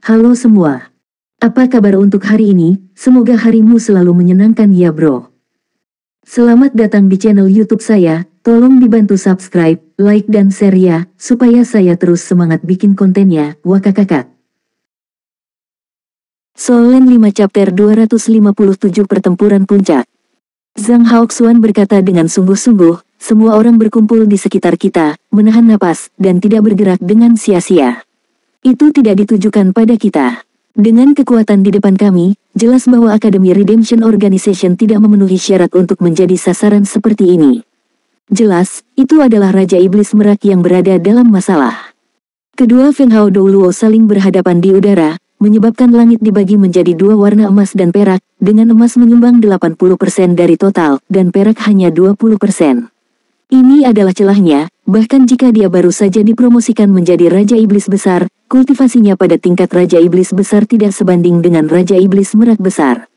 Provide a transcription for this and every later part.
Halo semua. Apa kabar untuk hari ini? Semoga harimu selalu menyenangkan ya bro. Selamat datang di channel YouTube saya. Tolong dibantu subscribe, like dan share ya, supaya saya terus semangat bikin kontennya. Wakakakak. Solen 5 chapter 257 Pertempuran Puncak. Zhang Haoxuan berkata dengan sungguh-sungguh, semua orang berkumpul di sekitar kita, menahan napas, dan tidak bergerak dengan sia-sia. Itu tidak ditujukan pada kita. Dengan kekuatan di depan kami, jelas bahwa Academy Redemption Organization tidak memenuhi syarat untuk menjadi sasaran seperti ini. Jelas, itu adalah Raja Iblis Merak yang berada dalam masalah. Kedua Feng Hao Douluo saling berhadapan di udara, menyebabkan langit dibagi menjadi dua warna emas dan perak, dengan emas menyumbang 80% dari total, dan perak hanya 20%. Ini adalah celahnya, bahkan jika dia baru saja dipromosikan menjadi Raja Iblis Besar, kultivasinya pada tingkat Raja Iblis Besar tidak sebanding dengan Raja Iblis Merak Besar.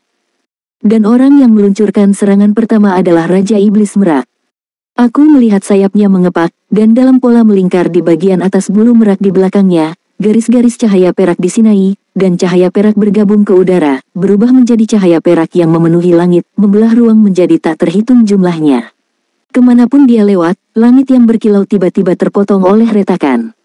Dan orang yang meluncurkan serangan pertama adalah Raja Iblis Merak. Aku melihat sayapnya mengepak, dan dalam pola melingkar di bagian atas bulu merak di belakangnya, garis-garis cahaya perak disinai, dan cahaya perak bergabung ke udara, berubah menjadi cahaya perak yang memenuhi langit, membelah ruang menjadi tak terhitung jumlahnya. Kemanapun dia lewat, langit yang berkilau tiba-tiba terpotong oleh retakan.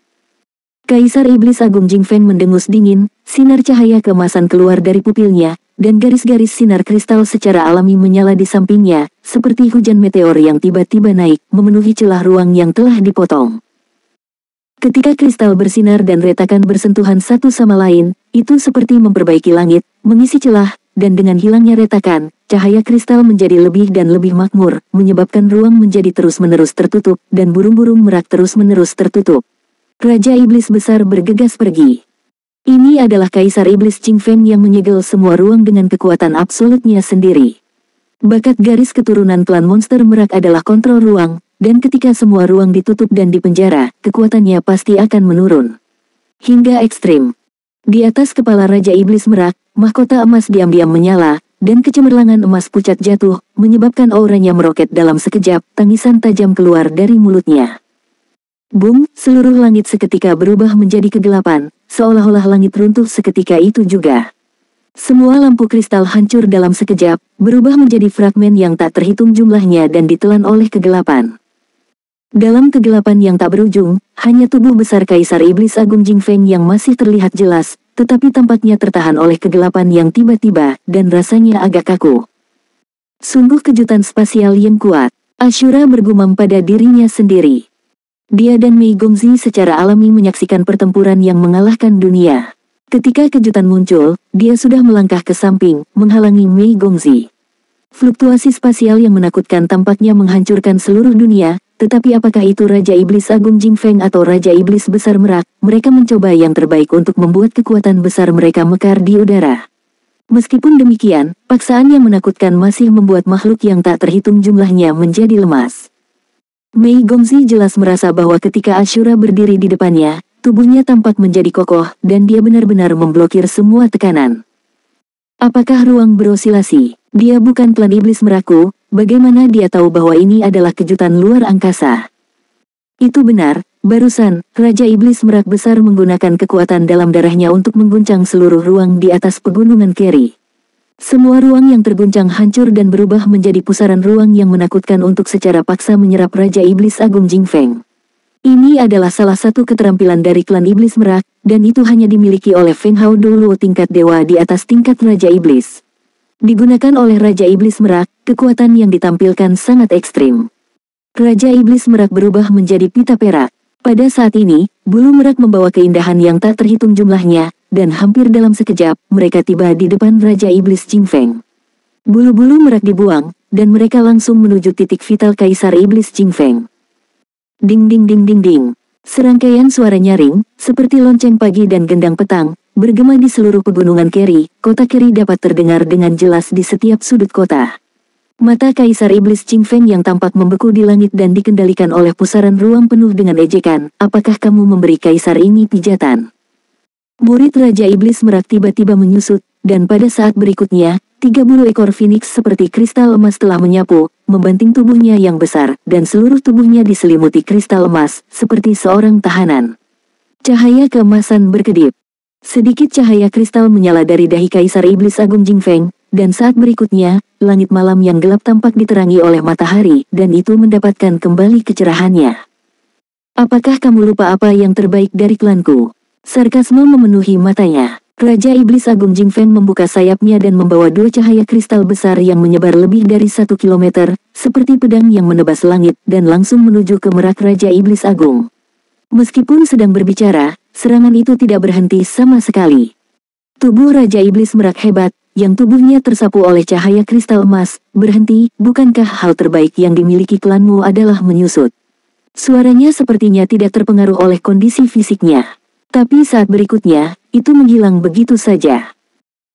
Kaisar Iblis Agung Jingfeng mendengus dingin, sinar cahaya keemasan keluar dari pupilnya, dan garis-garis sinar kristal secara alami menyala di sampingnya, seperti hujan meteor yang tiba-tiba naik, memenuhi celah ruang yang telah dipotong. Ketika kristal bersinar dan retakan bersentuhan satu sama lain, itu seperti memperbaiki langit, mengisi celah, dan dengan hilangnya retakan, cahaya kristal menjadi lebih dan lebih makmur, menyebabkan ruang menjadi terus-menerus tertutup, dan burung-burung merak terus-menerus tertutup. Raja Iblis Besar bergegas pergi. Ini adalah Kaisar Iblis Jingfeng yang menyegel semua ruang dengan kekuatan absolutnya sendiri. Bakat garis keturunan klan monster merak adalah kontrol ruang, dan ketika semua ruang ditutup dan dipenjara, kekuatannya pasti akan menurun. Hingga ekstrim. Di atas kepala Raja Iblis Merak, mahkota emas diam-diam menyala, dan kecemerlangan emas pucat jatuh, menyebabkan auranya meroket dalam sekejap, tangisan tajam keluar dari mulutnya. Boom, seluruh langit seketika berubah menjadi kegelapan, seolah-olah langit runtuh seketika itu juga. Semua lampu kristal hancur dalam sekejap, berubah menjadi fragmen yang tak terhitung jumlahnya dan ditelan oleh kegelapan. Dalam kegelapan yang tak berujung, hanya tubuh besar Kaisar Iblis Agung Jingfeng yang masih terlihat jelas, tetapi tampaknya tertahan oleh kegelapan yang tiba-tiba, dan rasanya agak kaku. Sungguh kejutan spasial yang kuat, Ashura bergumam pada dirinya sendiri. Dia dan Mei Gongzi secara alami menyaksikan pertempuran yang mengalahkan dunia. Ketika kejutan muncul, dia sudah melangkah ke samping, menghalangi Mei Gongzi. Fluktuasi spasial yang menakutkan tampaknya menghancurkan seluruh dunia, tetapi apakah itu Raja Iblis Agung Jingfeng atau Raja Iblis Besar Merak? Mereka mencoba yang terbaik untuk membuat kekuatan besar mereka mekar di udara. Meskipun demikian, paksaan yang menakutkan masih membuat makhluk yang tak terhitung jumlahnya menjadi lemas. Mei Gongzi jelas merasa bahwa ketika Ashura berdiri di depannya, tubuhnya tampak menjadi kokoh, dan dia benar-benar memblokir semua tekanan. Apakah ruang berosilasi? Dia bukan klan iblis Merakku, bagaimana dia tahu bahwa ini adalah kejutan luar angkasa? Itu benar, barusan, Raja Iblis Merak Besar menggunakan kekuatan dalam darahnya untuk mengguncang seluruh ruang di atas pegunungan Keri. Semua ruang yang terguncang hancur dan berubah menjadi pusaran ruang yang menakutkan untuk secara paksa menyerap Raja Iblis Agung Jingfeng. Ini adalah salah satu keterampilan dari klan Iblis Merak, dan itu hanya dimiliki oleh Feng Hao Douluo tingkat dewa di atas tingkat Raja Iblis. Digunakan oleh Raja Iblis Merak, kekuatan yang ditampilkan sangat ekstrim. Raja Iblis Merak berubah menjadi pita perak. Pada saat ini, bulu merak membawa keindahan yang tak terhitung jumlahnya, dan hampir dalam sekejap, mereka tiba di depan Raja Iblis Jingfeng. Bulu-bulu merak dibuang, dan mereka langsung menuju titik vital Kaisar Iblis Jingfeng. Ding ding ding ding ding. Serangkaian suara nyaring, seperti lonceng pagi dan gendang petang, bergema di seluruh pegunungan Keri. Kota Keri dapat terdengar dengan jelas di setiap sudut kota. Mata Kaisar Iblis Jingfeng yang tampak membeku di langit dan dikendalikan oleh pusaran ruang penuh dengan ejekan. Apakah kamu memberi Kaisar ini pijatan? Murid Raja Iblis Merak tiba-tiba menyusut, dan pada saat berikutnya, 30 ekor Phoenix seperti kristal emas telah menyapu, membanting tubuhnya yang besar, dan seluruh tubuhnya diselimuti kristal emas, seperti seorang tahanan. Cahaya keemasan berkedip. Sedikit cahaya kristal menyala dari dahi Kaisar Iblis Agung Jingfeng, dan saat berikutnya, langit malam yang gelap tampak diterangi oleh matahari, dan itu mendapatkan kembali kecerahannya. Apakah kamu lupa apa yang terbaik dari klanku? Sarkasme memenuhi matanya. Raja Iblis Agung Jingfeng membuka sayapnya dan membawa dua cahaya kristal besar yang menyebar lebih dari 1 kilometer, seperti pedang yang menebas langit, dan langsung menuju ke merak Raja Iblis Agung. Meskipun sedang berbicara, serangan itu tidak berhenti sama sekali. Tubuh Raja Iblis Merak hebat, yang tubuhnya tersapu oleh cahaya kristal emas, berhenti. Bukankah hal terbaik yang dimiliki klanmu adalah menyusut? Suaranya sepertinya tidak terpengaruh oleh kondisi fisiknya. Tapi saat berikutnya, itu menghilang begitu saja.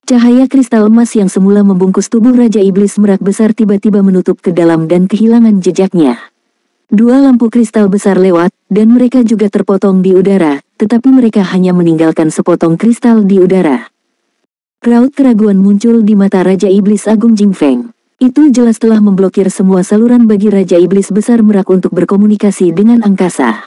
Cahaya kristal emas yang semula membungkus tubuh Raja Iblis Merak besar tiba-tiba menutup ke dalam dan kehilangan jejaknya. Dua lampu kristal besar lewat, dan mereka juga terpotong di udara, tetapi mereka hanya meninggalkan sepotong kristal di udara. Raut keraguan muncul di mata Raja Iblis Agung Jingfeng. Itu jelas telah memblokir semua saluran bagi Raja Iblis Besar Merak untuk berkomunikasi dengan angkasa.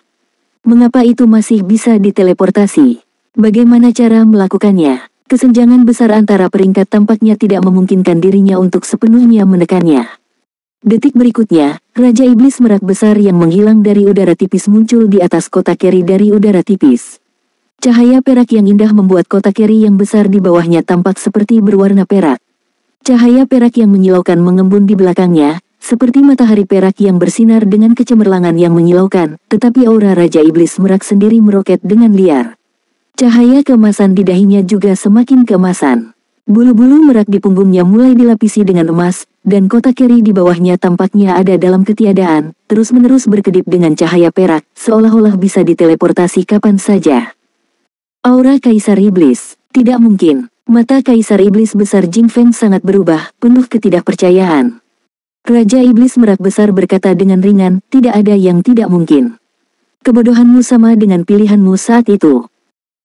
Mengapa itu masih bisa diteleportasi? Bagaimana cara melakukannya? Kesenjangan besar antara peringkat tampaknya tidak memungkinkan dirinya untuk sepenuhnya menekannya. Detik berikutnya, Raja Iblis Merak besar yang menghilang dari udara tipis muncul di atas kotak keri dari udara tipis. Cahaya perak yang indah membuat kotak keri yang besar di bawahnya tampak seperti berwarna perak. Cahaya perak yang menyilaukan mengembun di belakangnya, seperti matahari perak yang bersinar dengan kecemerlangan yang menyilaukan, tetapi aura Raja Iblis Merak sendiri meroket dengan liar. Cahaya keemasan di dahinya juga semakin keemasan. Bulu-bulu merak di punggungnya mulai dilapisi dengan emas, dan kotak keri di bawahnya tampaknya ada dalam ketiadaan, terus-menerus berkedip dengan cahaya perak, seolah-olah bisa diteleportasi kapan saja. Aura Kaisar Iblis, tidak mungkin. Mata Kaisar Iblis Besar Jingfeng sangat berubah, penuh ketidakpercayaan. Raja Iblis Merak Besar berkata dengan ringan, tidak ada yang tidak mungkin. Kebodohanmu sama dengan pilihanmu saat itu.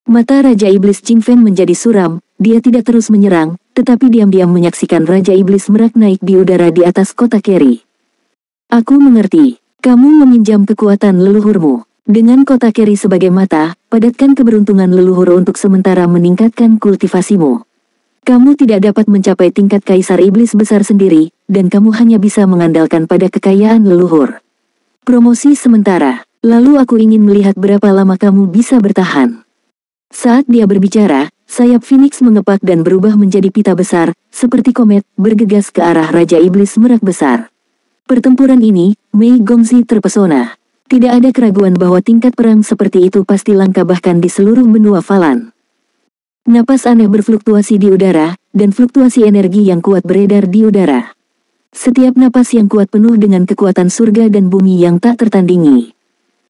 Mata Raja Iblis Jingfeng menjadi suram, dia tidak terus menyerang, tetapi diam-diam menyaksikan Raja Iblis Merak naik di udara di atas kotak keri. Aku mengerti, kamu meminjam kekuatan leluhurmu. Dengan kotak keri sebagai mata, padatkan keberuntungan leluhur untuk sementara meningkatkan kultivasimu. Kamu tidak dapat mencapai tingkat Kaisar Iblis Besar sendiri, dan kamu hanya bisa mengandalkan pada kekayaan leluhur. Promosi sementara, lalu aku ingin melihat berapa lama kamu bisa bertahan. Saat dia berbicara, sayap Phoenix mengepak dan berubah menjadi pita besar, seperti komet, bergegas ke arah Raja Iblis Merak Besar. Pertempuran ini, Mei Gongzi terpesona. Tidak ada keraguan bahwa tingkat perang seperti itu pasti langka bahkan di seluruh benua Falan. Napas aneh berfluktuasi di udara, dan fluktuasi energi yang kuat beredar di udara. Setiap napas yang kuat penuh dengan kekuatan surga dan bumi yang tak tertandingi.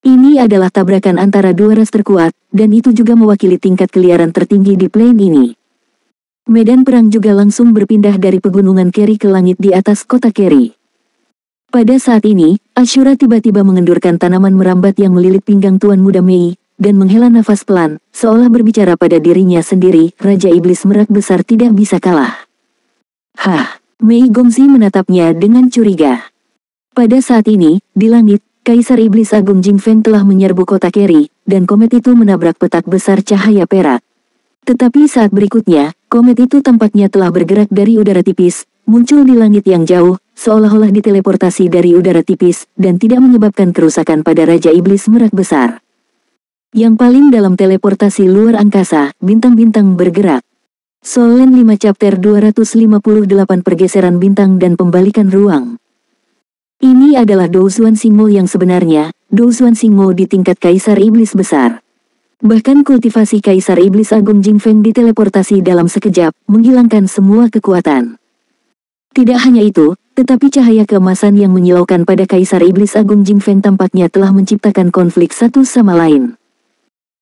Ini adalah tabrakan antara dua ras terkuat, dan itu juga mewakili tingkat keliaran tertinggi di plane ini. Medan perang juga langsung berpindah dari pegunungan Keri ke langit di atas kota Keri. Pada saat ini, Ashura tiba-tiba mengendurkan tanaman merambat yang melilit pinggang Tuan Muda Mei, dan menghela nafas pelan, seolah berbicara pada dirinya sendiri, Raja Iblis Merak Besar tidak bisa kalah. Hah, Mei Gongzi menatapnya dengan curiga. Pada saat ini, di langit, Kaisar Iblis Agung Jingfeng telah menyerbu kota Keri, dan komet itu menabrak petak besar cahaya perak. Tetapi saat berikutnya, komet itu tampaknya telah bergerak dari udara tipis, muncul di langit yang jauh, seolah-olah diteleportasi dari udara tipis, dan tidak menyebabkan kerusakan pada Raja Iblis Merak Besar. Yang paling dalam teleportasi luar angkasa, bintang-bintang bergerak. Solen 5 chapter 258 pergeseran bintang dan pembalikan ruang. Ini adalah Douzhuan Xingmo yang sebenarnya, Douzhuan Xingmo di tingkat Kaisar Iblis Besar. Bahkan kultivasi Kaisar Iblis Agung Jingfeng diteleportasi dalam sekejap, menghilangkan semua kekuatan. Tidak hanya itu, tetapi cahaya keemasan yang menyilaukan pada Kaisar Iblis Agung Jingfeng tampaknya telah menciptakan konflik satu sama lain.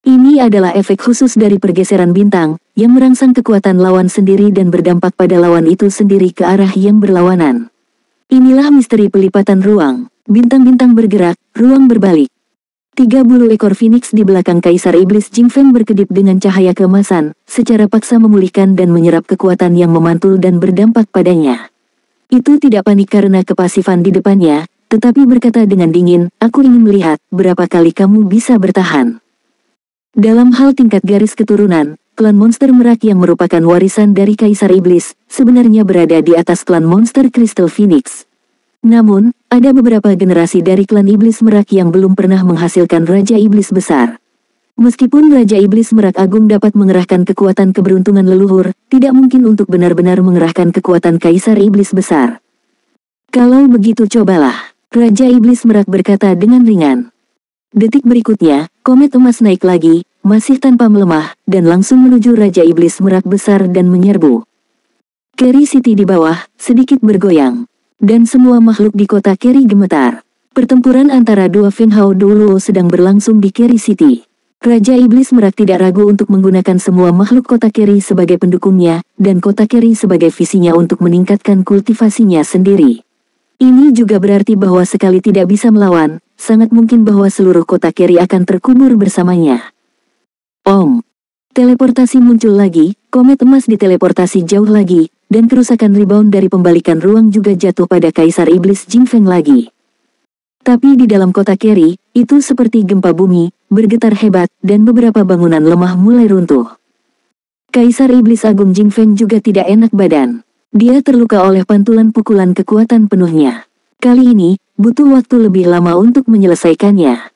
Ini adalah efek khusus dari pergeseran bintang, yang merangsang kekuatan lawan sendiri dan berdampak pada lawan itu sendiri ke arah yang berlawanan. Inilah misteri pelipatan ruang, bintang-bintang bergerak, ruang berbalik. 30 ekor Phoenix di belakang Kaisar Iblis Jingfeng berkedip dengan cahaya keemasan, secara paksa memulihkan dan menyerap kekuatan yang memantul dan berdampak padanya. Itu tidak panik karena kepasifan di depannya, tetapi berkata dengan dingin, aku ingin melihat berapa kali kamu bisa bertahan. Dalam hal tingkat garis keturunan, klan monster merak yang merupakan warisan dari Kaisar Iblis, sebenarnya berada di atas klan monster Crystal Phoenix. Namun, ada beberapa generasi dari klan Iblis Merak yang belum pernah menghasilkan Raja Iblis besar. Meskipun Raja Iblis Merak Agung dapat mengerahkan kekuatan keberuntungan leluhur, tidak mungkin untuk benar-benar mengerahkan kekuatan Kaisar Iblis besar. Kalau begitu cobalah, Raja Iblis Merak berkata dengan ringan. Detik berikutnya, komet emas naik lagi, masih tanpa melemah, dan langsung menuju Raja Iblis Merak besar dan menyerbu. Keri City di bawah, sedikit bergoyang. Dan semua makhluk di kota Keri gemetar. Pertempuran antara dua Feng Hao Douluo sedang berlangsung di Keri City. Raja Iblis Merak tidak ragu untuk menggunakan semua makhluk kota Keri sebagai pendukungnya, dan kota Keri sebagai visinya untuk meningkatkan kultivasinya sendiri. Ini juga berarti bahwa sekali tidak bisa melawan, sangat mungkin bahwa seluruh kota Keri akan terkubur bersamanya. Om. Teleportasi muncul lagi, komet emas diteleportasi jauh lagi, dan kerusakan rebound dari pembalikan ruang juga jatuh pada Kaisar Iblis Jing Feng lagi. Tapi di dalam kota Keri, itu seperti gempa bumi, bergetar hebat, dan beberapa bangunan lemah mulai runtuh. Kaisar Iblis Agung Jing Feng juga tidak enak badan. Dia terluka oleh pantulan pukulan kekuatan penuhnya. Kali ini, butuh waktu lebih lama untuk menyelesaikannya.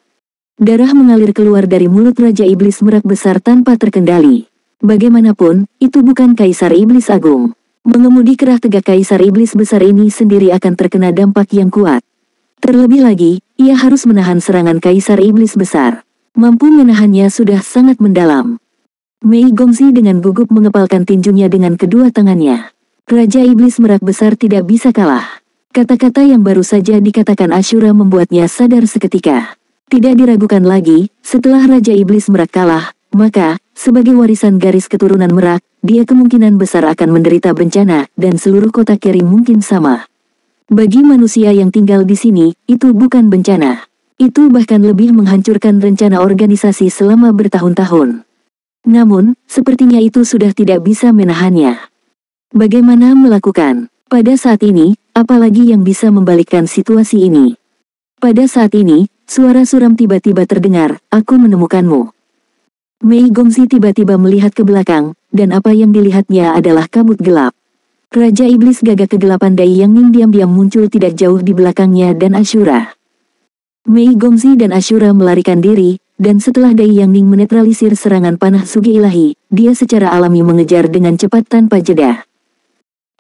Darah mengalir keluar dari mulut Raja Iblis Merak besar tanpa terkendali. Bagaimanapun, itu bukan Kaisar Iblis Agung. Mengemudi kerah tegak Kaisar Iblis besar ini sendiri akan terkena dampak yang kuat. Terlebih lagi, ia harus menahan serangan Kaisar Iblis besar. Mampu menahannya sudah sangat mendalam. Mei Gongzi dengan gugup mengepalkan tinjunya dengan kedua tangannya. Raja Iblis Merak besar tidak bisa kalah. Kata-kata yang baru saja dikatakan Ashura membuatnya sadar seketika. Tidak diragukan lagi, setelah Raja Iblis Merak kalah, maka, sebagai warisan garis keturunan Merak, dia kemungkinan besar akan menderita bencana, dan seluruh kota Keri mungkin sama. Bagi manusia yang tinggal di sini, itu bukan bencana. Itu bahkan lebih menghancurkan rencana organisasi selama bertahun-tahun. Namun, sepertinya itu sudah tidak bisa menahannya. Bagaimana melakukan? Pada saat ini, apalagi yang bisa membalikkan situasi ini? Pada saat ini, suara suram tiba-tiba terdengar, aku menemukanmu. Mei Gongzi tiba-tiba melihat ke belakang, dan apa yang dilihatnya adalah kabut gelap. Raja Iblis Gagak Kegelapan Dai Yang Ning diam-diam muncul tidak jauh di belakangnya dan Ashura. Mei Gongzi dan Ashura melarikan diri, dan setelah Dai Yang Ning menetralisir serangan panah Sugi Ilahi, dia secara alami mengejar dengan cepat tanpa jeda.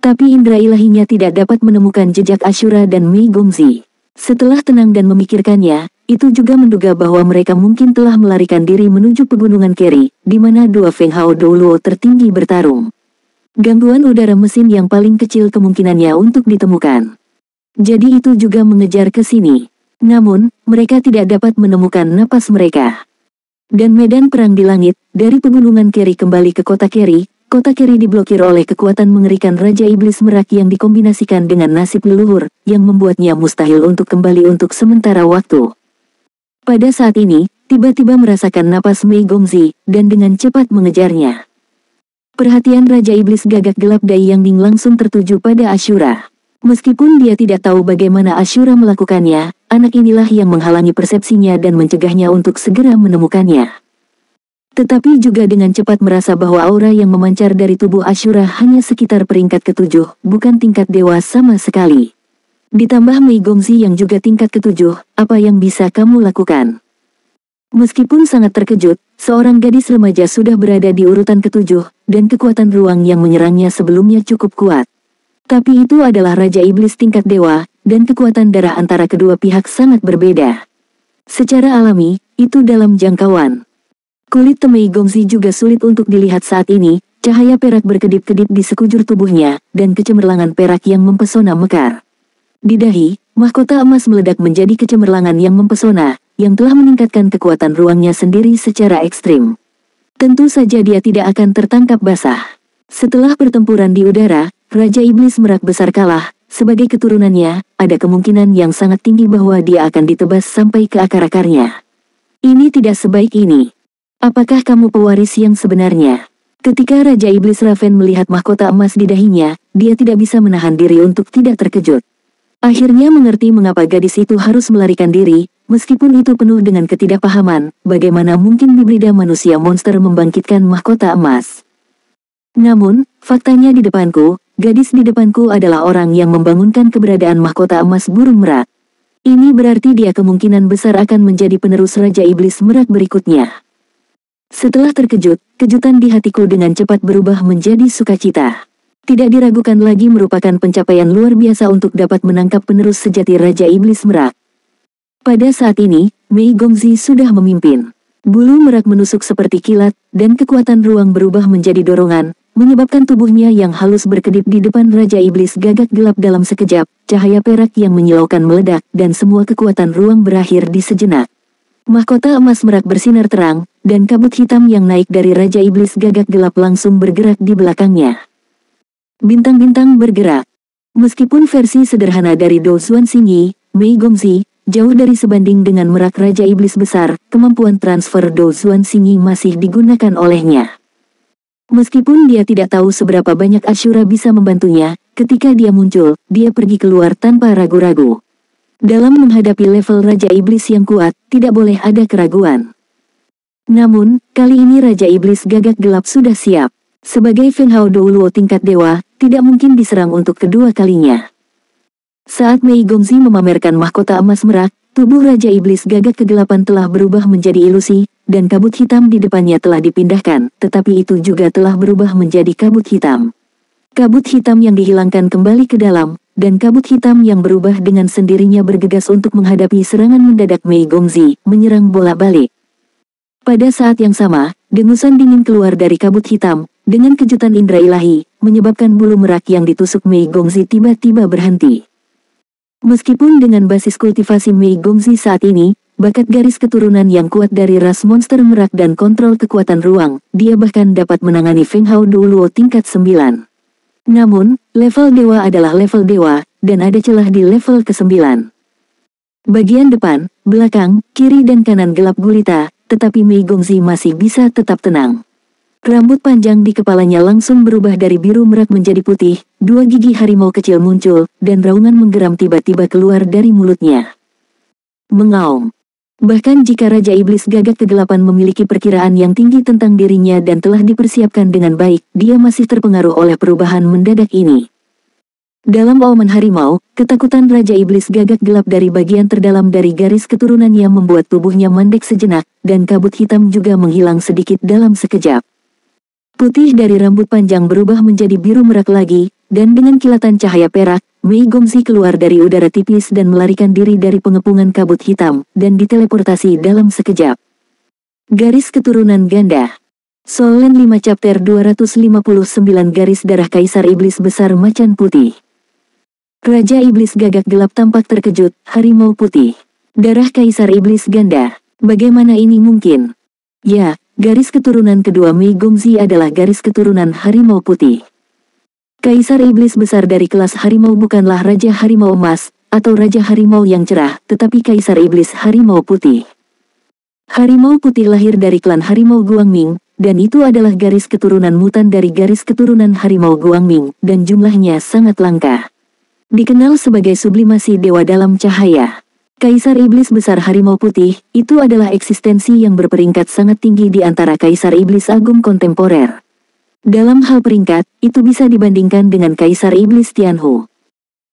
Tapi indera ilahinya tidak dapat menemukan jejak Ashura dan Mei Gongzi. Setelah tenang dan memikirkannya, itu juga menduga bahwa mereka mungkin telah melarikan diri menuju pegunungan Keri, di mana dua Feng Hao Douluo tertinggi bertarung. Gangguan udara mesin yang paling kecil kemungkinannya untuk ditemukan. Jadi itu juga mengejar ke sini. Namun, mereka tidak dapat menemukan napas mereka. Dan medan perang di langit, dari pegunungan Keri kembali ke kota Keri diblokir oleh kekuatan mengerikan Raja Iblis Merak yang dikombinasikan dengan nasib leluhur, yang membuatnya mustahil untuk kembali untuk sementara waktu. Pada saat ini, tiba-tiba merasakan napas Mei Gongzi, dan dengan cepat mengejarnya. Perhatian Raja Iblis Gagak Gelap Dai Yang Ning langsung tertuju pada Ashura. Meskipun dia tidak tahu bagaimana Ashura melakukannya, anak inilah yang menghalangi persepsinya dan mencegahnya untuk segera menemukannya. Tetapi juga dengan cepat merasa bahwa aura yang memancar dari tubuh Ashura hanya sekitar peringkat ke-7, bukan tingkat dewa sama sekali. Ditambah Mei Gongzi yang juga tingkat ke-7, apa yang bisa kamu lakukan? Meskipun sangat terkejut, seorang gadis remaja sudah berada di urutan ke-7, dan kekuatan ruang yang menyerangnya sebelumnya cukup kuat. Tapi itu adalah Raja Iblis tingkat dewa, dan kekuatan darah antara kedua pihak sangat berbeda. Secara alami, itu dalam jangkauan. Kulit Mei Gongzi juga sulit untuk dilihat saat ini, cahaya perak berkedip-kedip di sekujur tubuhnya, dan kecemerlangan perak yang mempesona mekar. Di dahi, mahkota emas meledak menjadi kecemerlangan yang mempesona, yang telah meningkatkan kekuatan ruangnya sendiri secara ekstrim. Tentu saja dia tidak akan tertangkap basah. Setelah pertempuran di udara, Raja Iblis Merak besar kalah, sebagai keturunannya, ada kemungkinan yang sangat tinggi bahwa dia akan ditebas sampai ke akar-akarnya. Ini tidak sebaik ini. Apakah kamu pewaris yang sebenarnya? Ketika Raja Iblis Raven melihat mahkota emas di dahinya, dia tidak bisa menahan diri untuk tidak terkejut. Akhirnya mengerti mengapa gadis itu harus melarikan diri, meskipun itu penuh dengan ketidakpahaman, bagaimana mungkin hibrida manusia monster membangkitkan mahkota emas. Namun, faktanya di depanku, gadis di depanku adalah orang yang membangunkan keberadaan mahkota emas burung merak. Ini berarti dia kemungkinan besar akan menjadi penerus Raja Iblis Merak berikutnya. Setelah terkejut, kejutan di hatiku dengan cepat berubah menjadi sukacita. Tidak diragukan lagi merupakan pencapaian luar biasa untuk dapat menangkap penerus sejati Raja Iblis Merak. Pada saat ini, Mei Gongzi sudah memimpin. Bulu merak menusuk seperti kilat, dan kekuatan ruang berubah menjadi dorongan, menyebabkan tubuhnya yang halus berkedip di depan Raja Iblis gagak gelap dalam sekejap, cahaya perak yang menyilaukan meledak, dan semua kekuatan ruang berakhir di sejenak. Mahkota emas merak bersinar terang, dan kabut hitam yang naik dari Raja Iblis gagak gelap langsung bergerak di belakangnya. Bintang-bintang bergerak. Meskipun versi sederhana dari Do Xuan Xingyi, Mei Gongzi, jauh dari sebanding dengan merak Raja Iblis besar, kemampuan transfer Do Xuan Xingyi masih digunakan olehnya. Meskipun dia tidak tahu seberapa banyak Ashura bisa membantunya, ketika dia muncul, dia pergi keluar tanpa ragu-ragu. Dalam menghadapi level Raja Iblis yang kuat, tidak boleh ada keraguan. Namun, kali ini Raja Iblis gagak gelap sudah siap. Sebagai Feng Hao Douluo tingkat dewa, tidak mungkin diserang untuk kedua kalinya. Saat Mei Gongzi memamerkan mahkota emas merak, tubuh Raja Iblis gagak kegelapan telah berubah menjadi ilusi, dan kabut hitam di depannya telah dipindahkan, tetapi itu juga telah berubah menjadi kabut hitam. Kabut hitam yang dihilangkan kembali ke dalam, dan kabut hitam yang berubah dengan sendirinya bergegas untuk menghadapi serangan mendadak Mei Gongzi, menyerang bolak-balik. Pada saat yang sama, dengusan dingin keluar dari kabut hitam, dengan kejutan indera ilahi, menyebabkan bulu merak yang ditusuk Mei Gongzi tiba-tiba berhenti. Meskipun dengan basis kultivasi Mei Gongzi saat ini, bakat garis keturunan yang kuat dari ras monster merak dan kontrol kekuatan ruang, dia bahkan dapat menangani Feng Hao Douluo tingkat 9. Namun, level dewa adalah level dewa, dan ada celah di level ke-9. Bagian depan, belakang, kiri dan kanan gelap gulita, tetapi Mei Gongzi masih bisa tetap tenang. Rambut panjang di kepalanya langsung berubah dari biru merak menjadi putih, dua gigi harimau kecil muncul, dan raungan menggeram tiba-tiba keluar dari mulutnya. Mengaum. Bahkan jika Raja Iblis gagak kegelapan memiliki perkiraan yang tinggi tentang dirinya dan telah dipersiapkan dengan baik, dia masih terpengaruh oleh perubahan mendadak ini. Dalam auman harimau, ketakutan Raja Iblis gagak gelap dari bagian terdalam dari garis keturunannya membuat tubuhnya mandek sejenak, dan kabut hitam juga menghilang sedikit dalam sekejap. Putih dari rambut panjang berubah menjadi biru merak lagi, dan dengan kilatan cahaya perak, Mei Gongzi keluar dari udara tipis dan melarikan diri dari pengepungan kabut hitam, dan diteleportasi dalam sekejap. Garis keturunan ganda. Solen 5 chapter 259 garis darah Kaisar Iblis besar macan putih. Raja Iblis gagak gelap tampak terkejut, harimau putih. Darah Kaisar Iblis ganda. Bagaimana ini mungkin? Ya, garis keturunan kedua Mei Gongzi adalah garis keturunan harimau putih. Kaisar Iblis besar dari kelas harimau bukanlah Raja Harimau Emas, atau Raja Harimau yang cerah, tetapi Kaisar Iblis Harimau Putih. Harimau Putih lahir dari klan Harimau Guangming, dan itu adalah garis keturunan mutan dari garis keturunan Harimau Guangming, dan jumlahnya sangat langka. Dikenal sebagai sublimasi dewa dalam cahaya. Kaisar Iblis besar Harimau Putih, itu adalah eksistensi yang berperingkat sangat tinggi di antara Kaisar Iblis Agung kontemporer. Dalam hal peringkat, itu bisa dibandingkan dengan Kaisar Iblis Tianhu.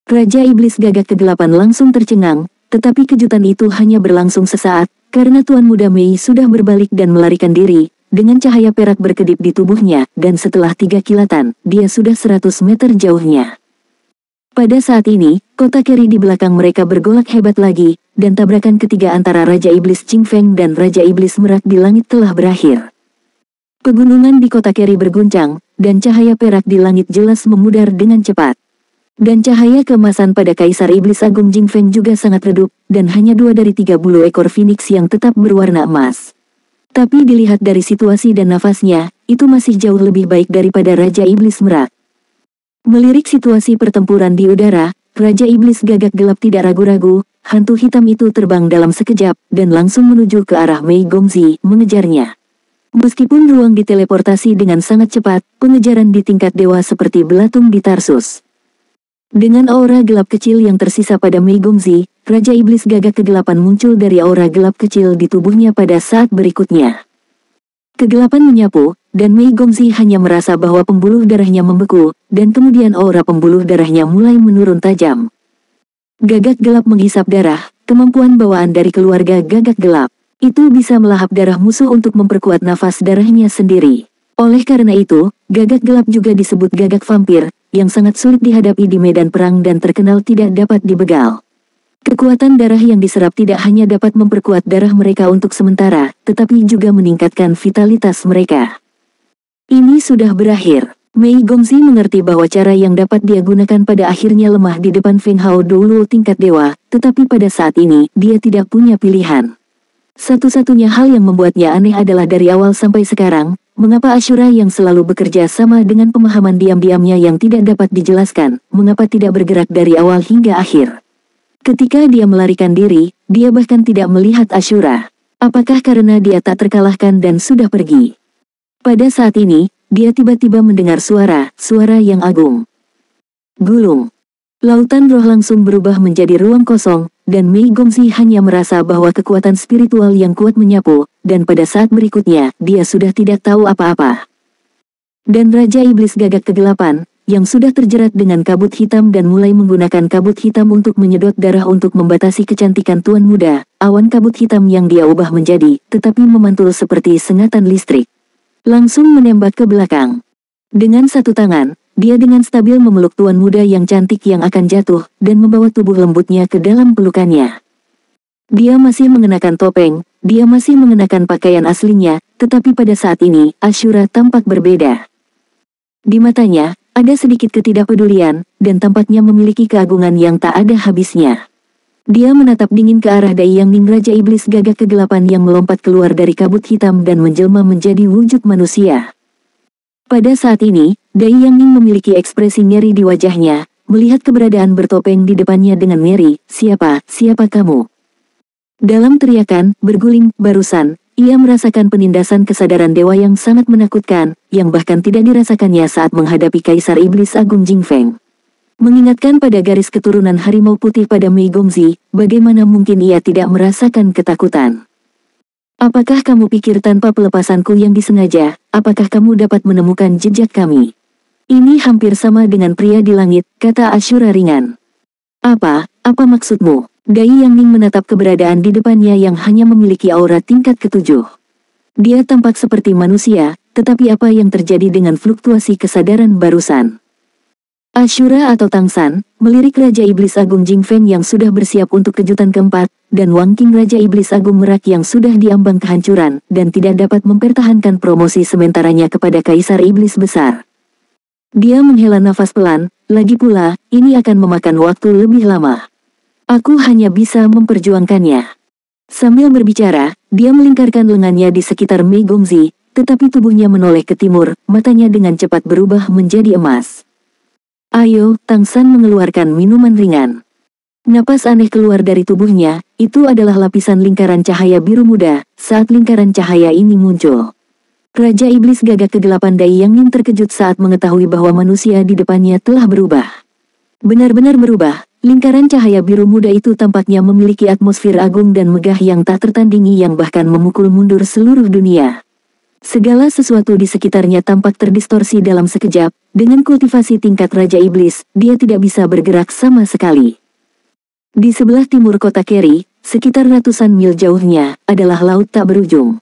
Raja Iblis gagak kegelapan langsung tercengang, tetapi kejutan itu hanya berlangsung sesaat, karena Tuan Muda Mei sudah berbalik dan melarikan diri, dengan cahaya perak berkedip di tubuhnya, dan setelah 3 kilatan, dia sudah 100 meter jauhnya. Pada saat ini, kota Keri di belakang mereka bergolak hebat lagi, dan tabrakan ketiga antara Raja Iblis Qingfeng dan Raja Iblis Merak di langit telah berakhir. Pegunungan di kota Keri berguncang, dan cahaya perak di langit jelas memudar dengan cepat. Dan cahaya keemasan pada Kaisar Iblis Agung Qingfeng juga sangat redup, dan hanya 2 dari 3 bulu ekor Phoenix yang tetap berwarna emas. Tapi dilihat dari situasi dan nafasnya, itu masih jauh lebih baik daripada Raja Iblis Merak. Melirik situasi pertempuran di udara, Raja Iblis gagak gelap tidak ragu-ragu, hantu hitam itu terbang dalam sekejap, dan langsung menuju ke arah Mei Gongzi, mengejarnya. Meskipun ruang diteleportasi dengan sangat cepat, pengejaran di tingkat dewa seperti belatung di Tarsus. Dengan aura gelap kecil yang tersisa pada Mei Gongzi, Raja Iblis Gagak Kegelapan muncul dari aura gelap kecil di tubuhnya pada saat berikutnya. Kegelapan menyapu, dan Mei Gongzi hanya merasa bahwa pembuluh darahnya membeku, dan kemudian aura pembuluh darahnya mulai menurun tajam. Gagak gelap menghisap darah, kemampuan bawaan dari keluarga Gagak Gelap. Itu bisa melahap darah musuh untuk memperkuat nafas darahnya sendiri. Oleh karena itu, Gagak Gelap juga disebut Gagak Vampir, yang sangat sulit dihadapi di medan perang dan terkenal tidak dapat dibegal. Kekuatan darah yang diserap tidak hanya dapat memperkuat darah mereka untuk sementara, tetapi juga meningkatkan vitalitas mereka. Ini sudah berakhir. Mei Gongzi mengerti bahwa cara yang dapat dia gunakan pada akhirnya lemah di depan Feng Hao dulu tingkat dewa, tetapi pada saat ini, dia tidak punya pilihan. Satu-satunya hal yang membuatnya aneh adalah dari awal sampai sekarang, mengapa Ashura yang selalu bekerja sama dengan pemahaman diam-diamnya yang tidak dapat dijelaskan, mengapa tidak bergerak dari awal hingga akhir. Ketika dia melarikan diri, dia bahkan tidak melihat Ashura. Apakah karena dia tak terkalahkan dan sudah pergi? Pada saat ini, dia tiba-tiba mendengar suara yang agung. Gulung. Lautan roh langsung berubah menjadi ruang kosong, dan Mei Gongzi hanya merasa bahwa kekuatan spiritual yang kuat menyapu, dan pada saat berikutnya, dia sudah tidak tahu apa-apa. Dan Raja Iblis Gagak Kegelapan, yang sudah terjerat dengan kabut hitam dan mulai menggunakan kabut hitam untuk menyedot darah untuk membatasi kecantikan tuan muda, awan kabut hitam yang dia ubah menjadi, tetapi memantul seperti sengatan listrik. Langsung menembak ke belakang. Dengan satu tangan, dia dengan stabil memeluk tuan muda yang cantik yang akan jatuh, dan membawa tubuh lembutnya ke dalam pelukannya. Dia masih mengenakan topeng, dia masih mengenakan pakaian aslinya, tetapi pada saat ini, Ashura tampak berbeda. Di matanya, ada sedikit ketidakpedulian, dan tampaknya memiliki keagungan yang tak ada habisnya. Dia menatap dingin ke arah Dai Yang Ning Raja Iblis Gagak Kegelapan yang melompat keluar dari kabut hitam dan menjelma menjadi wujud manusia. Pada saat ini, Dai Yang Ning memiliki ekspresi ngeri di wajahnya, melihat keberadaan bertopeng di depannya dengan ngeri, siapa kamu? Dalam teriakan, berguling, barusan, ia merasakan penindasan kesadaran dewa yang sangat menakutkan, yang bahkan tidak dirasakannya saat menghadapi Kaisar Iblis Agung Jing Feng. Mengingatkan pada garis keturunan harimau putih pada Mei Gongzi, bagaimana mungkin ia tidak merasakan ketakutan? Apakah kamu pikir tanpa pelepasanku yang disengaja, apakah kamu dapat menemukan jejak kami? Ini hampir sama dengan pria di langit, kata Ashura ringan. Apa maksudmu? Dai Yang Ning menatap keberadaan di depannya yang hanya memiliki aura tingkat ketujuh. Dia tampak seperti manusia, tetapi apa yang terjadi dengan fluktuasi kesadaran barusan? Ashura atau Tangsan, melirik Raja Iblis Agung Jing Feng yang sudah bersiap untuk kejutan keempat, dan Wang Qing Raja Iblis Agung Merak yang sudah diambang kehancuran, dan tidak dapat mempertahankan promosi sementaranya kepada Kaisar Iblis Besar. Dia menghela nafas pelan, lagi pula, ini akan memakan waktu lebih lama. Aku hanya bisa memperjuangkannya. Sambil berbicara, dia melingkarkan lengannya di sekitar Mei Gongzi, tetapi tubuhnya menoleh ke timur, matanya dengan cepat berubah menjadi emas. Ayo, Tangsan mengeluarkan minuman ringan. Napas aneh keluar dari tubuhnya, itu adalah lapisan lingkaran cahaya biru muda, saat lingkaran cahaya ini muncul. Raja Iblis Gagak Kegelapan Dai Yang Ning terkejut saat mengetahui bahwa manusia di depannya telah berubah. Benar-benar berubah. Lingkaran cahaya biru muda itu tampaknya memiliki atmosfer agung dan megah yang tak tertandingi yang bahkan memukul mundur seluruh dunia. Segala sesuatu di sekitarnya tampak terdistorsi dalam sekejap, dengan kultivasi tingkat Raja Iblis, dia tidak bisa bergerak sama sekali. Di sebelah timur kota Keri, sekitar ratusan mil jauhnya, adalah laut tak berujung.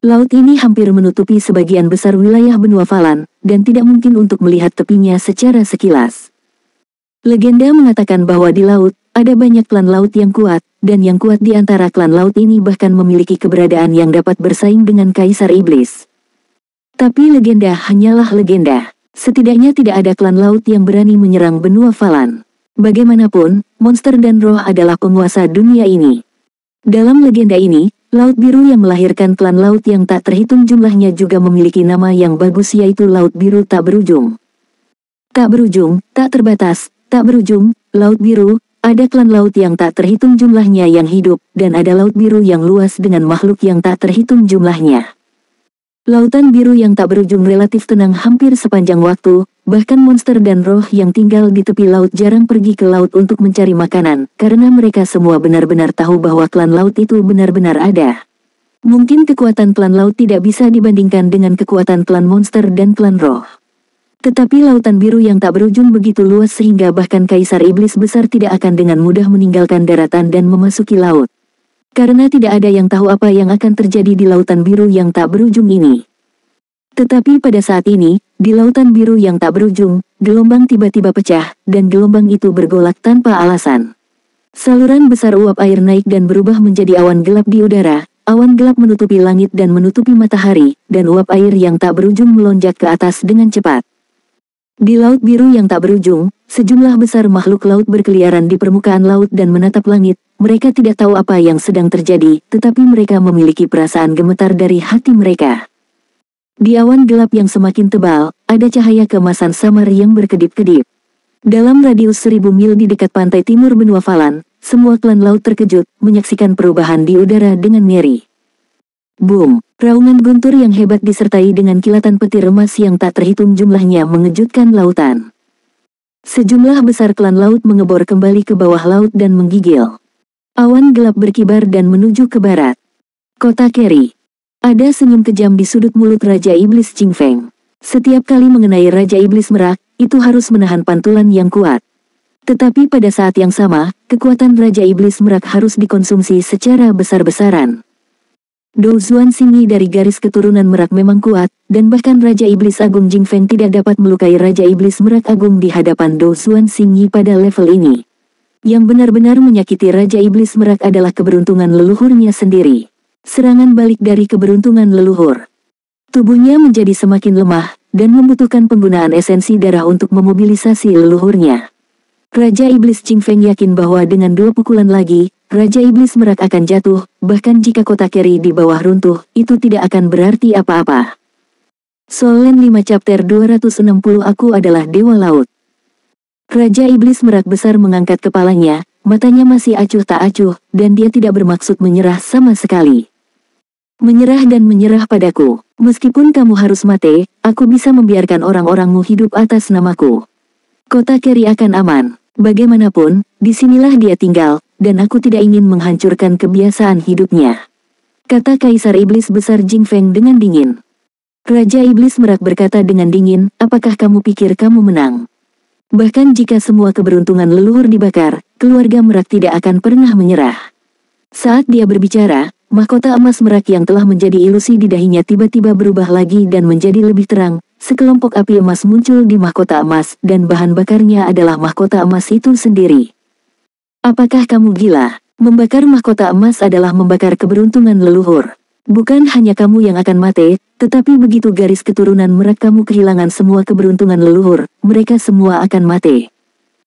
Laut ini hampir menutupi sebagian besar wilayah benua Falan, dan tidak mungkin untuk melihat tepinya secara sekilas. Legenda mengatakan bahwa di laut, ada banyak klan laut yang kuat, dan yang kuat di antara klan laut ini bahkan memiliki keberadaan yang dapat bersaing dengan Kaisar Iblis. Tapi legenda hanyalah legenda. Setidaknya tidak ada klan laut yang berani menyerang benua Falan. Bagaimanapun, monster dan roh adalah penguasa dunia ini. Dalam legenda ini, Laut Biru yang melahirkan klan laut yang tak terhitung jumlahnya juga memiliki nama yang bagus yaitu Laut Biru tak berujung. Tak berujung, tak terbatas. Tak berujung, Laut Biru, ada klan laut yang tak terhitung jumlahnya yang hidup, dan ada Laut Biru yang luas dengan makhluk yang tak terhitung jumlahnya. Lautan biru yang tak berujung relatif tenang hampir sepanjang waktu, bahkan monster dan roh yang tinggal di tepi laut jarang pergi ke laut untuk mencari makanan, karena mereka semua benar-benar tahu bahwa klan laut itu benar-benar ada. Mungkin kekuatan klan laut tidak bisa dibandingkan dengan kekuatan klan monster dan klan roh. Tetapi lautan biru yang tak berujung begitu luas sehingga bahkan Kaisar Iblis Besar tidak akan dengan mudah meninggalkan daratan dan memasuki laut. Karena tidak ada yang tahu apa yang akan terjadi di lautan biru yang tak berujung ini. Tetapi pada saat ini, di lautan biru yang tak berujung, gelombang tiba-tiba pecah, dan gelombang itu bergolak tanpa alasan. Saluran besar uap air naik dan berubah menjadi awan gelap di udara. Awan gelap menutupi langit dan menutupi matahari, dan uap air yang tak berujung melonjak ke atas dengan cepat. Di laut biru yang tak berujung, sejumlah besar makhluk laut berkeliaran di permukaan laut dan menatap langit. Mereka tidak tahu apa yang sedang terjadi, tetapi mereka memiliki perasaan gemetar dari hati mereka. Di awan gelap yang semakin tebal, ada cahaya keemasan samar yang berkedip-kedip. Dalam radius 1000 mil di dekat pantai timur benua Falan, semua klan laut terkejut, menyaksikan perubahan di udara dengan ngeri. Boom! Raungan guntur yang hebat disertai dengan kilatan petir emas yang tak terhitung jumlahnya mengejutkan lautan. Sejumlah besar klan laut mengebor kembali ke bawah laut dan menggigil. Awan gelap berkibar dan menuju ke barat. Kota Keri. Ada senyum kejam di sudut mulut Raja Iblis Jing Feng. Setiap kali mengenai Raja Iblis Merak, itu harus menahan pantulan yang kuat. Tetapi pada saat yang sama, kekuatan Raja Iblis Merak harus dikonsumsi secara besar-besaran. Dou Zuan Xingyi dari garis keturunan Merak memang kuat, dan bahkan Raja Iblis Agung Jing Feng tidak dapat melukai Raja Iblis Merak Agung di hadapan Dou Zuan Xingyi pada level ini. Yang benar-benar menyakiti Raja Iblis Merak adalah keberuntungan leluhurnya sendiri. Serangan balik dari keberuntungan leluhur. Tubuhnya menjadi semakin lemah, dan membutuhkan penggunaan esensi darah untuk memobilisasi leluhurnya. Raja Iblis Jing Feng yakin bahwa dengan 2 pukulan lagi, Raja Iblis Merak akan jatuh, bahkan jika kota Keri di bawah runtuh, itu tidak akan berarti apa-apa. Solen 5 Chapter 260 Aku adalah Dewa Laut. Raja Iblis Merak Besar mengangkat kepalanya, matanya masih acuh tak acuh, dan dia tidak bermaksud menyerah sama sekali. Menyerah dan menyerah padaku, meskipun kamu harus mati, aku bisa membiarkan orang-orangmu hidup atas namaku. Kota Keri akan aman. Bagaimanapun, disinilah dia tinggal, dan aku tidak ingin menghancurkan kebiasaan hidupnya. Kata Kaisar Iblis Besar Jing Feng dengan dingin. Raja Iblis Merak berkata dengan dingin, apakah kamu pikir kamu menang? Bahkan jika semua keberuntungan leluhur dibakar, keluarga Merak tidak akan pernah menyerah. Saat dia berbicara, mahkota emas Merak yang telah menjadi ilusi di dahinya tiba-tiba berubah lagi dan menjadi lebih terang. Sekelompok api emas muncul di mahkota emas, dan bahan bakarnya adalah mahkota emas itu sendiri. Apakah kamu gila? Membakar mahkota emas adalah membakar keberuntungan leluhur. Bukan hanya kamu yang akan mati, tetapi begitu garis keturunan Merak kamu kehilangan semua keberuntungan leluhur, mereka semua akan mati.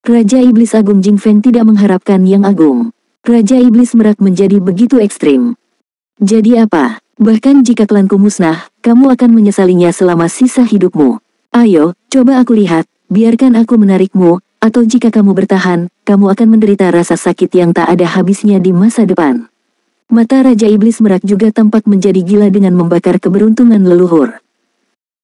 Raja Iblis Agung Jing Feng tidak mengharapkan yang agung. Raja Iblis Merak menjadi begitu ekstrim. Jadi apa? Bahkan jika klanku musnah, kamu akan menyesalinya selama sisa hidupmu. Ayo, coba aku lihat, biarkan aku menarikmu, atau jika kamu bertahan, kamu akan menderita rasa sakit yang tak ada habisnya di masa depan. Mata Raja Iblis Merak juga tampak menjadi gila dengan membakar keberuntungan leluhur.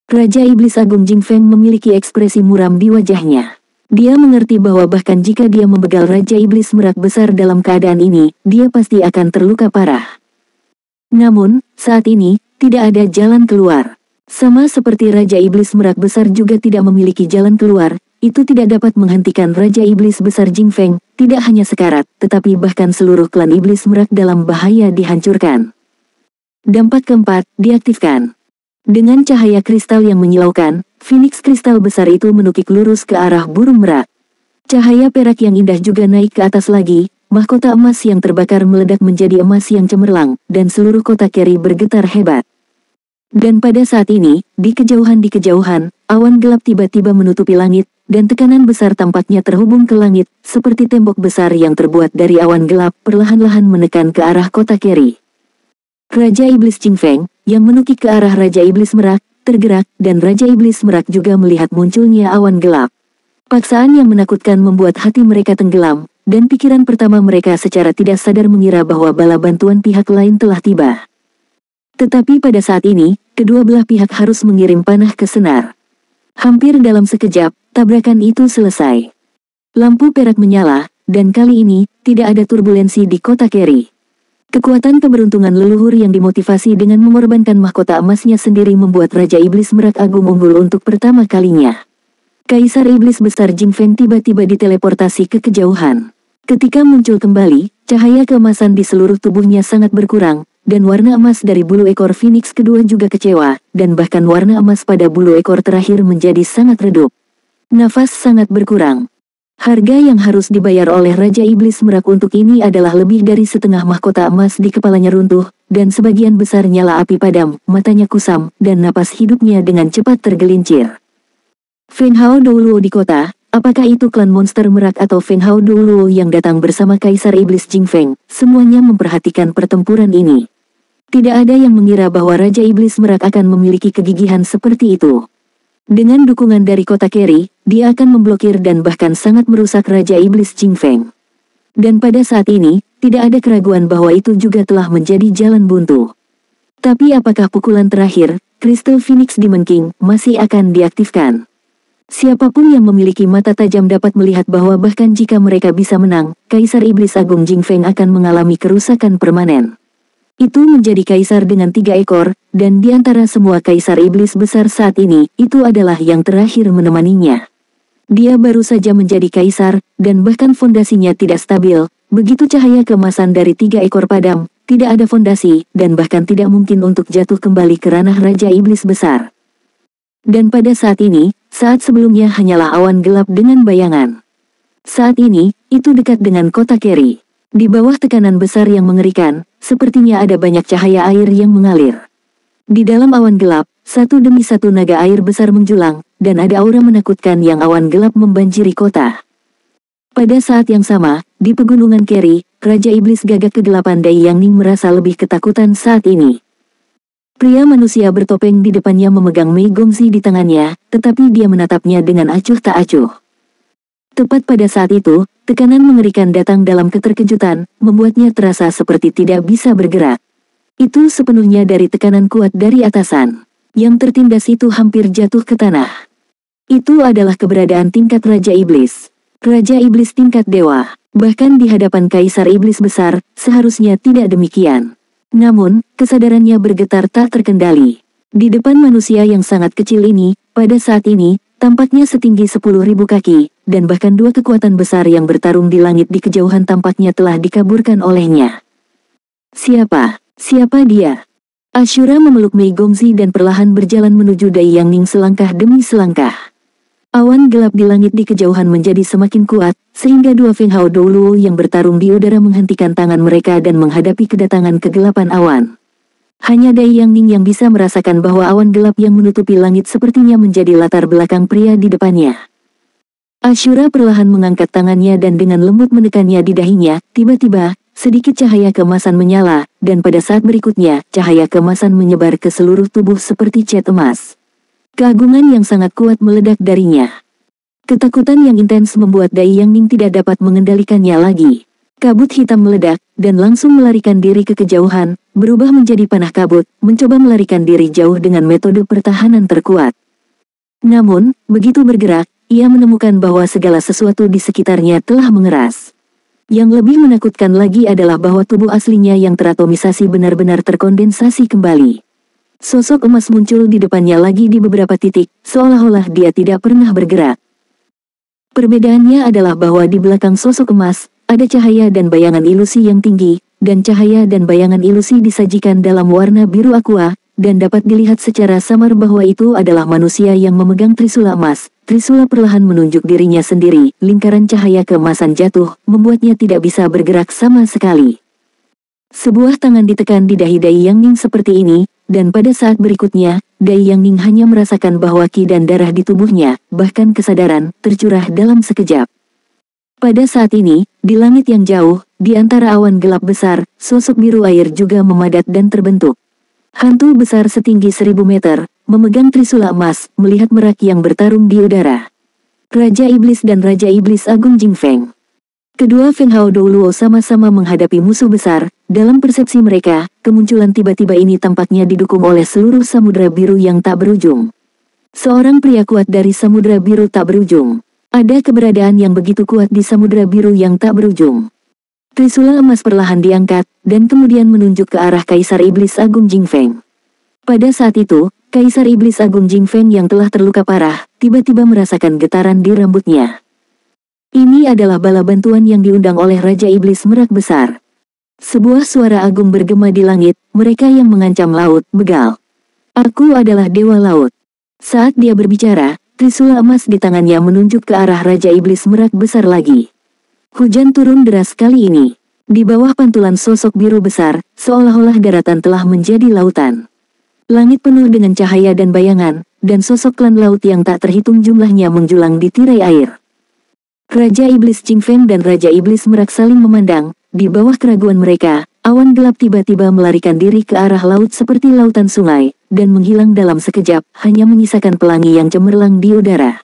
Raja Iblis Agung Jing Feng memiliki ekspresi muram di wajahnya. Dia mengerti bahwa bahkan jika dia membegal Raja Iblis Merak Besar dalam keadaan ini, dia pasti akan terluka parah. Namun, saat ini, tidak ada jalan keluar. Sama seperti Raja Iblis Merak Besar juga tidak memiliki jalan keluar, itu tidak dapat menghentikan Raja Iblis Besar Jing Feng, tidak hanya sekarat, tetapi bahkan seluruh klan Iblis Merak dalam bahaya dihancurkan. Dampak keempat, diaktifkan. Dengan cahaya kristal yang menyilaukan, Phoenix kristal besar itu menukik lurus ke arah burung merak. Cahaya perak yang indah juga naik ke atas lagi. Mahkota emas yang terbakar meledak menjadi emas yang cemerlang, dan seluruh kota Keri bergetar hebat. Dan pada saat ini, di kejauhan, awan gelap tiba-tiba menutupi langit, dan tekanan besar tampaknya terhubung ke langit, seperti tembok besar yang terbuat dari awan gelap perlahan-lahan menekan ke arah kota Keri. Raja Iblis Jing Feng, yang menukik ke arah Raja Iblis Merak, tergerak, dan Raja Iblis Merak juga melihat munculnya awan gelap. Paksaan yang menakutkan membuat hati mereka tenggelam, dan pikiran pertama mereka secara tidak sadar mengira bahwa bala bantuan pihak lain telah tiba. Tetapi pada saat ini, kedua belah pihak harus mengirim panah ke Senar. Hampir dalam sekejap, tabrakan itu selesai. Lampu perak menyala, dan kali ini, tidak ada turbulensi di kota Keri. Kekuatan keberuntungan leluhur yang dimotivasi dengan mengorbankan mahkota emasnya sendiri membuat Raja Iblis Merak Agung unggul untuk pertama kalinya. Kaisar Iblis Besar Jing Feng tiba-tiba diteleportasi ke kejauhan. Ketika muncul kembali, cahaya keemasan di seluruh tubuhnya sangat berkurang, dan warna emas dari bulu ekor Phoenix kedua juga kecewa, dan bahkan warna emas pada bulu ekor terakhir menjadi sangat redup. Nafas sangat berkurang. Harga yang harus dibayar oleh Raja Iblis Merak untuk ini adalah lebih dari setengah mahkota emas di kepalanya runtuh, dan sebagian besar nyala api padam, matanya kusam, dan napas hidupnya dengan cepat tergelincir. Feng Hao Douluo di kota, apakah itu klan monster merak atau Feng Hao Douluo yang datang bersama Kaisar Iblis Jing Feng, semuanya memperhatikan pertempuran ini. Tidak ada yang mengira bahwa Raja Iblis Merak akan memiliki kegigihan seperti itu. Dengan dukungan dari kota Keri, dia akan memblokir dan bahkan sangat merusak Raja Iblis Jing Feng. Dan pada saat ini, tidak ada keraguan bahwa itu juga telah menjadi jalan buntu. Tapi apakah pukulan terakhir, Crystal Phoenix Demon King, masih akan diaktifkan? Siapapun yang memiliki mata tajam dapat melihat bahwa bahkan jika mereka bisa menang, Kaisar Iblis Agung Jing Feng akan mengalami kerusakan permanen. Itu menjadi kaisar dengan 3 ekor, dan di antara semua kaisar iblis besar saat ini, itu adalah yang terakhir menemaninya. Dia baru saja menjadi kaisar, dan bahkan fondasinya tidak stabil, begitu cahaya keemasan dari 3 ekor padam, tidak ada fondasi, dan bahkan tidak mungkin untuk jatuh kembali ke ranah Raja Iblis Besar. Dan pada saat ini, saat sebelumnya hanyalah awan gelap dengan bayangan. Saat ini, itu dekat dengan kota Keri. Di bawah tekanan besar yang mengerikan, sepertinya ada banyak cahaya air yang mengalir. Di dalam awan gelap, satu demi satu naga air besar menjulang, dan ada aura menakutkan yang awan gelap membanjiri kota. Pada saat yang sama, di pegunungan Keri, Raja Iblis Gagak Kegelapan Dai Yang Ning merasa lebih ketakutan saat ini. Pria manusia bertopeng di depannya memegang Mei Gongzi di tangannya, tetapi dia menatapnya dengan acuh tak acuh. Tepat pada saat itu, tekanan mengerikan datang dalam keterkejutan, membuatnya terasa seperti tidak bisa bergerak. Itu sepenuhnya dari tekanan kuat dari atasan. Yang tertindas itu hampir jatuh ke tanah. Itu adalah keberadaan tingkat Raja Iblis. Raja Iblis tingkat dewa. Bahkan di hadapan Kaisar Iblis Besar, seharusnya tidak demikian. Namun, kesadarannya bergetar tak terkendali. Di depan manusia yang sangat kecil ini, pada saat ini, tampaknya setinggi 10.000 kaki, dan bahkan 2 kekuatan besar yang bertarung di langit di kejauhan tampaknya telah dikaburkan olehnya. Siapa dia? Ashura memeluk Mei Gongzi dan perlahan berjalan menuju Dai Yang Ning selangkah demi selangkah. Awan gelap di langit di kejauhan menjadi semakin kuat, sehingga 2 Feng Hao Douluo yang bertarung di udara menghentikan tangan mereka dan menghadapi kedatangan kegelapan awan. Hanya Dai Yang Ning yang bisa merasakan bahwa awan gelap yang menutupi langit sepertinya menjadi latar belakang pria di depannya. Ashura perlahan mengangkat tangannya dan dengan lembut menekannya di dahinya, tiba-tiba, sedikit cahaya keemasan menyala, dan pada saat berikutnya, cahaya keemasan menyebar ke seluruh tubuh seperti cat emas. Keagungan yang sangat kuat meledak darinya. Ketakutan yang intens membuat Dai Yang Ning tidak dapat mengendalikannya lagi. Kabut hitam meledak, dan langsung melarikan diri ke kejauhan, berubah menjadi panah kabut, mencoba melarikan diri jauh dengan metode pertahanan terkuat. Namun, begitu bergerak, ia menemukan bahwa segala sesuatu di sekitarnya telah mengeras. Yang lebih menakutkan lagi adalah bahwa tubuh aslinya yang teratomisasi benar-benar terkondensasi kembali. Sosok emas muncul di depannya lagi di beberapa titik, seolah-olah dia tidak pernah bergerak. Perbedaannya adalah bahwa di belakang sosok emas, ada cahaya dan bayangan ilusi yang tinggi, dan cahaya dan bayangan ilusi disajikan dalam warna biru aqua, dan dapat dilihat secara samar bahwa itu adalah manusia yang memegang trisula emas. Trisula perlahan menunjuk dirinya sendiri, lingkaran cahaya keemasan jatuh, membuatnya tidak bisa bergerak sama sekali. Sebuah tangan ditekan di dahi Dai Yang Ning seperti ini, dan pada saat berikutnya, Dai Yang Ning hanya merasakan bahwa ki dan darah di tubuhnya, bahkan kesadaran, tercurah dalam sekejap. Pada saat ini, di langit yang jauh, di antara awan gelap besar, sosok biru air juga memadat dan terbentuk. Hantu besar setinggi 1000 meter, memegang trisula emas, melihat merak yang bertarung di udara. Raja Iblis dan Raja Iblis Agung Jing Feng. Kedua Feng Hao Douluo sama-sama menghadapi musuh besar. Dalam persepsi mereka, kemunculan tiba-tiba ini tampaknya didukung oleh seluruh samudera biru yang tak berujung. Seorang pria kuat dari Samudra Biru tak berujung. Ada keberadaan yang begitu kuat di Samudra Biru yang tak berujung. Trisula emas perlahan diangkat, dan kemudian menunjuk ke arah Kaisar Iblis Agung Jingfeng. Pada saat itu, Kaisar Iblis Agung Jingfeng yang telah terluka parah, tiba-tiba merasakan getaran di rambutnya. Ini adalah bala bantuan yang diundang oleh Raja Iblis Merak Besar. Sebuah suara agung bergema di langit, mereka yang mengancam laut, begal. Aku adalah Dewa Laut. Saat dia berbicara, Trisula emas di tangannya menunjuk ke arah Raja Iblis Merak Besar lagi. Hujan turun deras kali ini. Di bawah pantulan sosok biru besar, seolah-olah daratan telah menjadi lautan. Langit penuh dengan cahaya dan bayangan, dan sosok klan laut yang tak terhitung jumlahnya menjulang di tirai air. Raja Iblis Jingfeng dan Raja Iblis Merak saling memandang, di bawah keraguan mereka, awan gelap tiba-tiba melarikan diri ke arah laut seperti lautan sungai, dan menghilang dalam sekejap, hanya menyisakan pelangi yang cemerlang di udara.